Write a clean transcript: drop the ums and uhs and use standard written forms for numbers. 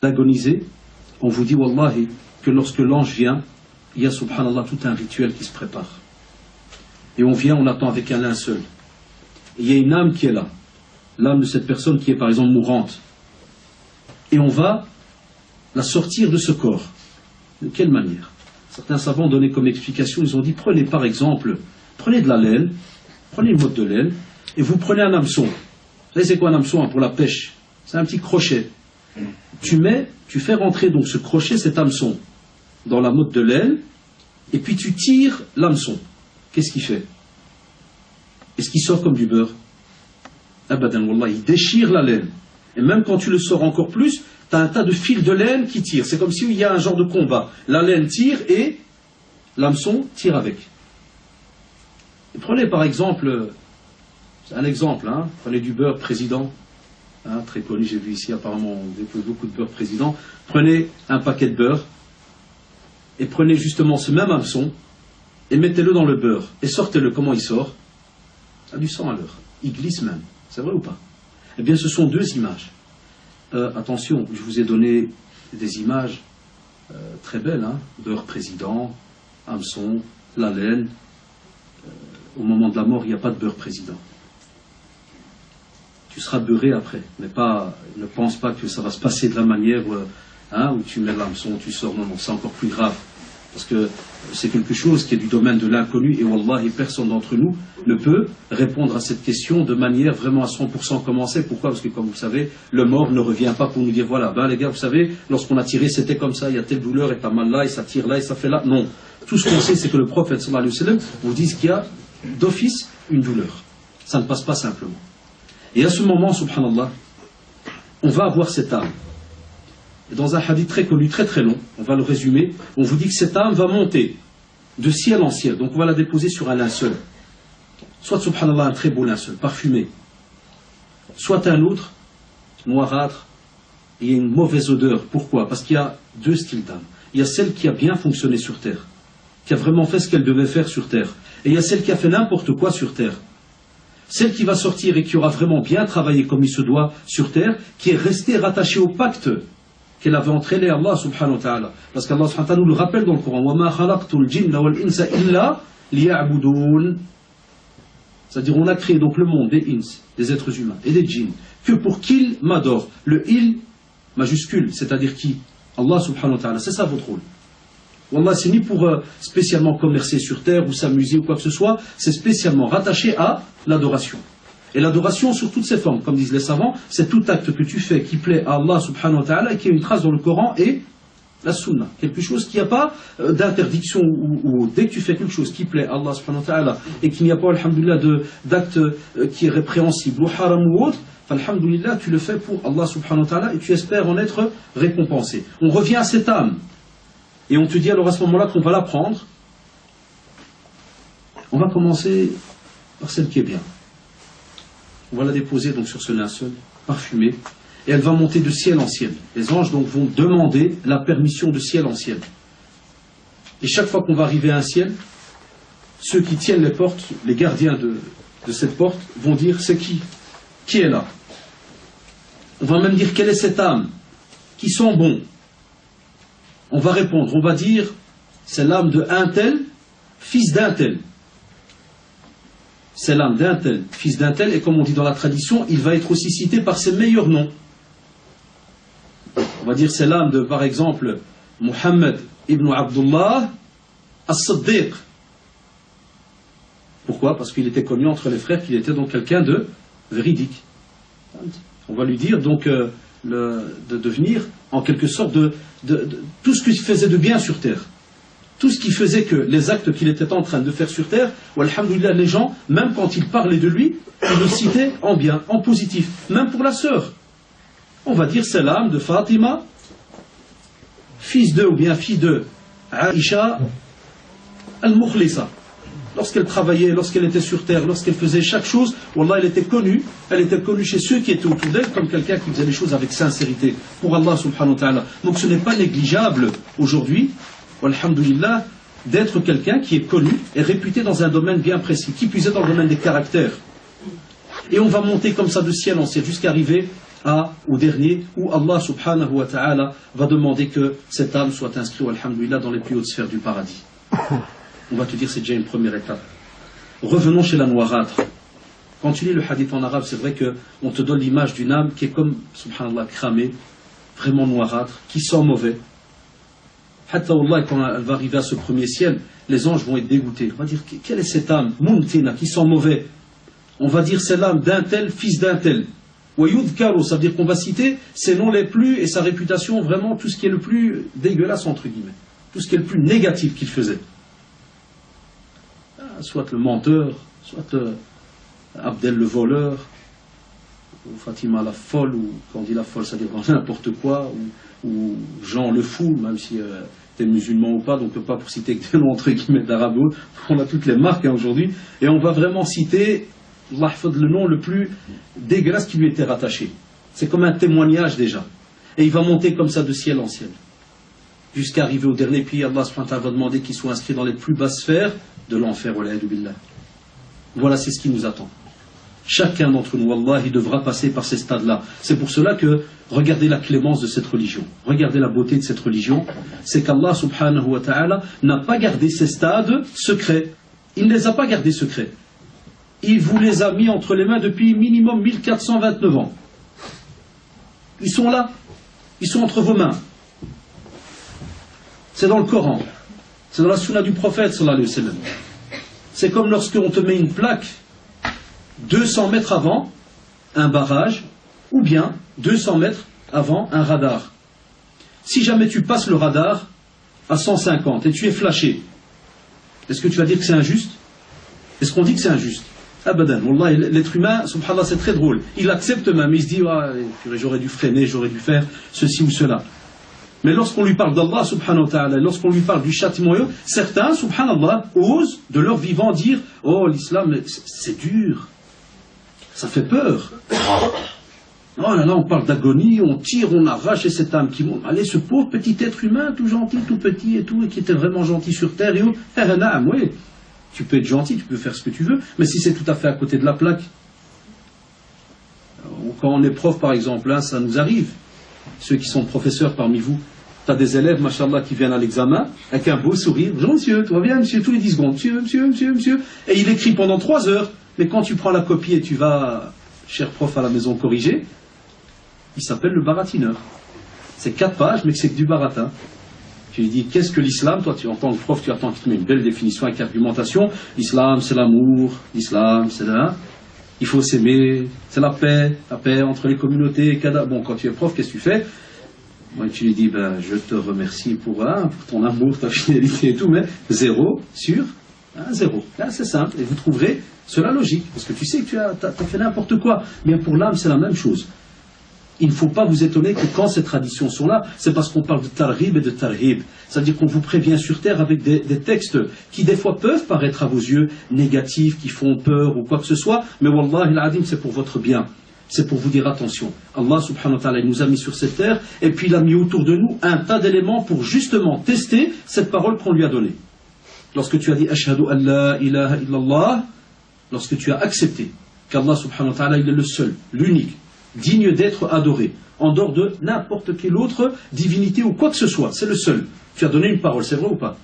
agoniser, on vous dit wallahi que lorsque l'ange vient, il y a subhanallah tout un rituel qui se prépare. Et on vient, on attend avec un linceul. Et il y a une âme qui est là, l'âme de cette personne qui est par exemple mourante. Et on va la sortir de ce corps. De quelle manière? Certains savants ont donné comme explication, ils ont dit prenez par exemple, prenez de la laine, prenez une motte de laine, et vous prenez un hameçon. Vous savez c'est quoi un hameçon pour la pêche? C'est un petit crochet. Tu fais rentrer donc ce crochet, cet hameçon, dans la motte de laine, et puis tu tires l'hameçon. Qu'est-ce qu'il fait? Est-ce qu'il sort comme du beurre? Abadan, wallah, il déchire la laine. Et même quand tu le sors encore plus, tu as un tas de fils de laine qui tirent. C'est comme s'il y a un genre de combat. La laine tire et l'hameçon tire avec. Et prenez par exemple, c'est un exemple, hein, prenez du beurre président. Hein, très connu, j'ai vu ici apparemment on dépose beaucoup de beurre président. Prenez un paquet de beurre et prenez justement ce même hameçon et mettez-le dans le beurre et sortez-le. Comment il sort? Ça a du sang à l'heure. Il glisse même. C'est vrai ou pas? Eh bien, ce sont deux images. Attention, je vous ai donné des images très belles. Hein, beurre président, hameçon, la laine. Au moment de la mort, il n'y a pas de beurre président. Tu seras beurré après, mais pas, ne pense pas que ça va se passer de la manière où tu mets l'hameçon, tu sors. Non, non, c'est encore plus grave. Parce que c'est quelque chose qui est du domaine de l'inconnu et wallahi, personne d'entre nous ne peut répondre à cette question de manière vraiment à 100% commencée. Pourquoi? Parce que comme vous savez, le mort ne revient pas pour nous dire voilà, ben les gars, vous savez, lorsqu'on a tiré, c'était comme ça, il y a telle douleur et pas mal là, et ça tire là, et ça fait là. Non. Tout ce qu'on sait, c'est que le prophète sallallahu alayhi wa sallam vous dit qu'il y a d'office une douleur. Ça ne passe pas simplement. Et à ce moment, subhanallah, on va avoir cette âme. Et dans un hadith très connu, très très long, on va le résumer, on vous dit que cette âme va monter de ciel en ciel. Donc on va la déposer sur un linceul. Soit, subhanallah, un très beau linceul, parfumé. Soit un autre, noirâtre, et il y a une mauvaise odeur. Pourquoi? Parce qu'il y a deux styles d'âme. Il y a celle qui a bien fonctionné sur terre, qui a vraiment fait ce qu'elle devait faire sur terre. Et il y a celle qui a fait n'importe quoi sur terre. Celle qui va sortir et qui aura vraiment bien travaillé comme il se doit sur terre, qui est restée rattachée au pacte qu'elle avait entraîné Allah subhanahu wa ta'ala. Parce qu'Allah subhanahu wa ta'ala nous le rappelle dans le Coran. وَمَا خَلَقْتُ الْجِنَّ وَالْإِنسَ إِلَّا لِيَعْبُدُونَ. C'est-à-dire on a créé donc le monde des ins, des êtres humains, et des djinns, que pour qu'ils m'adorent. Le il majuscule, c'est-à-dire qui? Allah subhanahu wa ta'ala. C'est ça votre rôle. Wallah, c'est ni pour spécialement commercer sur terre ou s'amuser ou quoi que ce soit, c'est spécialement rattaché à l'adoration. Et l'adoration sur toutes ses formes, comme disent les savants, c'est tout acte que tu fais qui plaît à Allah subhanahu wa ta'ala et qui a une trace dans le Coran et la sunna. Quelque chose qui n'a pas d'interdiction ou dès que tu fais quelque chose qui plaît à Allah subhanahu wa ta'ala et qu'il n'y a pas, alhamdulillah, d'acte qui est répréhensible ou haram ou autre, alhamdulillah, tu le fais pour Allah subhanahu wa ta'ala et tu espères en être récompensé. On revient à cette âme. Et on te dit alors à ce moment-là qu'on va la prendre. On va commencer par celle qui est bien. On va la déposer donc sur ce linceul parfumé. Et elle va monter de ciel en ciel. Les anges donc vont demander la permission de ciel en ciel. Et chaque fois qu'on va arriver à un ciel, ceux qui tiennent les portes, les gardiens de cette porte, vont dire c'est qui? Qui est là? On va même dire quelle est cette âme qui sent bon. On va répondre, on va dire, c'est l'âme de un tel, fils d'un tel. C'est l'âme d'un tel, fils d'un tel, et comme on dit dans la tradition, il va être aussi cité par ses meilleurs noms. On va dire, c'est l'âme de, par exemple, Muhammad ibn Abdullah as-Siddiq. Pourquoi? Parce qu'il était connu entre les frères qu'il était donc quelqu'un de véridique. On va lui dire donc de devenir en quelque sorte de tout ce qu'il faisait de bien sur terre, tout ce qui faisait que les actes qu'il était en train de faire sur terre, ou alhamdoulilah, les gens, même quand ils parlaient de lui, ils le citaient en bien, en positif, même pour la sœur. On va dire c'est l'âme de Fatima, fils de ou bien fille de Aïcha al-Mukhlisa. Lorsqu'elle travaillait, lorsqu'elle était sur terre, lorsqu'elle faisait chaque chose, wallah, elle était connue chez ceux qui étaient autour d'elle comme quelqu'un qui faisait les choses avec sincérité pour Allah subhanahu wa ta'ala. Donc ce n'est pas négligeable aujourd'hui, alhamdulillah, d'être quelqu'un qui est connu et réputé dans un domaine bien précis, qui puisait dans le domaine des caractères. Et on va monter comme ça de ciel en ciel jusqu'à arriver au dernier, où Allah subhanahu wa ta'ala va demander que cette âme soit inscrite, alhamdoulilah, dans les plus hautes sphères du paradis. On va te dire c'est déjà une première étape. Revenons chez la noirâtre. Quand tu lis le hadith en arabe, c'est vrai qu'on te donne l'image d'une âme qui est comme, subhanallah, cramée, vraiment noirâtre, qui sent mauvais. Hatta wallah, quand elle va arriver à ce premier ciel, les anges vont être dégoûtés. On va dire, quelle est cette âme, muntina, qui sent mauvais? On va dire, c'est l'âme d'un tel, fils d'un tel. Wayudkaru, ça veut dire qu'on va citer ses noms les plus, et sa réputation, vraiment tout ce qui est le plus dégueulasse, entre guillemets. Tout ce qui est le plus négatif qu'il faisait. Soit le menteur, soit Abdel le voleur, ou Fatima la folle, ou quand on dit la folle, ça veut dire n'importe quoi, ou Jean le fou, même si t'es musulman ou pas, donc pas pour citer que des noms entre guillemets d'arabe, on a toutes les marques aujourd'hui, et on va vraiment citer le nom le plus dégueulasse qui lui était rattaché. C'est comme un témoignage déjà. Et il va monter comme ça de ciel en ciel, jusqu'à arriver au dernier, puis Allah subhanahu wa ta'ala va demander qu'il soit inscrit dans les plus basses sphères de l'enfer. Voilà, c'est ce qui nous attend. Chacun d'entre nous, wallah, il devra passer par ces stades-là. C'est pour cela que, regardez la clémence de cette religion, regardez la beauté de cette religion, c'est qu'Allah subhanahu wa ta'ala n'a pas gardé ces stades secrets. Il ne les a pas gardés secrets. Il vous les a mis entre les mains depuis minimum 1429 ans. Ils sont là, ils sont entre vos mains. C'est dans le Coran, c'est dans la sunna du prophète sallallahu alayhi wa sallam. C'est comme lorsqu'on te met une plaque 200 mètres avant un barrage, ou bien 200 mètres avant un radar. Si jamais tu passes le radar à 150 et tu es flashé, est-ce que tu vas dire que c'est injuste? Est-ce qu'on dit que c'est injuste? Abadan. Wallah, l'être humain, subhanallah, c'est très drôle. Il accepte même, il se dit, ah, j'aurais dû freiner, j'aurais dû faire ceci ou cela. Mais lorsqu'on lui parle d'Allah, subhanahu wa ta'ala, lorsqu'on lui parle du châtiment, certains, subhanallah, osent de leur vivant dire, oh, l'islam, c'est dur. Ça fait peur. Oh là là, on parle d'agonie, on tire, on arrache, et cette âme qui monte. Allez, ce pauvre petit être humain, tout gentil, tout petit et tout, et qui était vraiment gentil sur terre, et oui. Tu peux être gentil, tu peux faire ce que tu veux, mais si c'est tout à fait à côté de la plaque, quand on est prof par exemple, hein, ça nous arrive, ceux qui sont professeurs parmi vous, tu as des élèves, machallah, qui viennent à l'examen, avec un beau sourire, bonjour monsieur, tout va bien monsieur, tous les 10 secondes, monsieur, et il écrit pendant 3 heures, mais quand tu prends la copie et tu vas, cher prof, à la maison corriger, il s'appelle le baratineur. C'est 4 pages, mais c'est que du baratin. Tu lui dis, qu'est-ce que l'islam? Toi, en tant que prof, tu attends qu'il te met une belle définition avec argumentation. L'islam, c'est l'amour. L'islam, c'est là. Il faut s'aimer. C'est la paix entre les communautés. Bon, quand tu es prof, qu'est-ce que tu fais? Moi, tu lui dis, ben, je te remercie pour ton amour, ta fidélité et tout, mais 0 sur 0. Là, c'est simple. Et vous trouverez cela logique. Parce que tu sais que tu as fait n'importe quoi. Mais pour l'âme, c'est la même chose. Il ne faut pas vous étonner que quand ces traditions sont là, c'est parce qu'on parle de tarhib et de tarhib. C'est-à-dire qu'on vous prévient sur terre avec des textes qui des fois peuvent paraître à vos yeux négatifs, qui font peur ou quoi que ce soit, mais wallahi al-adim, c'est pour votre bien. C'est pour vous dire attention. Allah subhanahu wa ta'ala, il nous a mis sur cette terre et puis il a mis autour de nous un tas d'éléments pour justement tester cette parole qu'on lui a donnée. Lorsque tu as dit ashhadu an la ilaha illallah, lorsque tu as accepté qu'Allah subhanahu wa ta'ala, il est le seul, l'unique, digne d'être adoré, en dehors de n'importe quelle autre divinité ou quoi que ce soit, c'est le seul. Tu as donné une parole, c'est vrai ou pas?